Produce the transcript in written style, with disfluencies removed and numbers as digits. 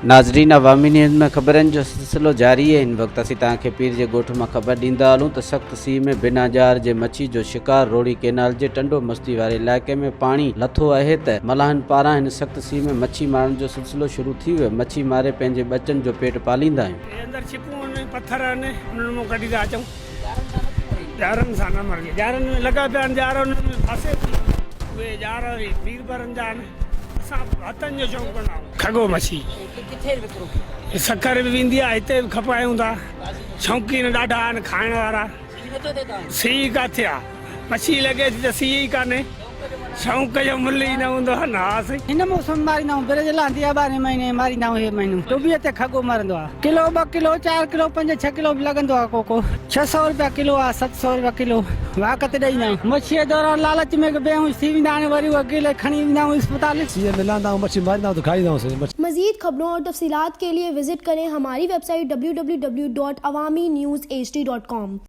नाज़रीन, अवामी न्यूज़ में ख़बरनि जो सिलसिलो जारी है। इन वक्त असीं तव्हांखे पीर जे ॻोठ मां ख़बर ॾींदा हलूं त सख़्त सीउ में बिना जार जे मच्छी जो शिकार रोड़ी केनाल जे टंडो मस्ती वारे इलाइक़े में पाणी लथो आहे त मल्हानि पारां हिन सख़्त सीउ में मच्छी मारण जो सिलसिलो शुरू थी वियो। मच्छी मारे पंहिंजे बचनि जो पेट पालींदा आहियूं। अंदर छिपूं आहिनि, पत्थर आहिनि, उन्हनि मां कढी था अचूं। जारनि सां न मरिजे, जारनि में लॻा पिया आहिनि, जार उन्हनि में फासे उहे जार वीर भरनि जा आहिनि। असां हथनि जो शौक़ु कंदा आहियूं। खगो मच्छी सखर बि वेंदी आहे, हिते बि खपायूं था। शौक़ीन ॾाढा आहिनि खाइण वारा। सीउ किथे आहे, मच्छी लॻे थी त सीउ ई कान्हे। शौक़ जो मुल ई न हूंदो आहे न। हा, हिन मौसम मारींदा आहियूं, बिरज लांदी आहे 12 महीने मारींदा आहियूं। हे महीनो टोबीअ ते खगो मरंदो आहे। किलो 2 किलो 4 किलो 5-6 किलो बि लॻंदो आहे। कोको 600 रुपया किलो आहे, 700 रुपया किलो वाक़त ॾेईंदा आहियूं। मच्छीअ दौरान लालच में बेहोश थी वेंदा आहिनि, वरी अकेले खणी वेंदा आहियूं अस्पताल। मिलांदा आहियूं, मच्छी मारींदा आहियूं, खाईंदा आहियूं। मज़ीद खबरों और तफसीलात के लिए विजिट करें हमारी वेबसाइट www.awamiNewsHD.com।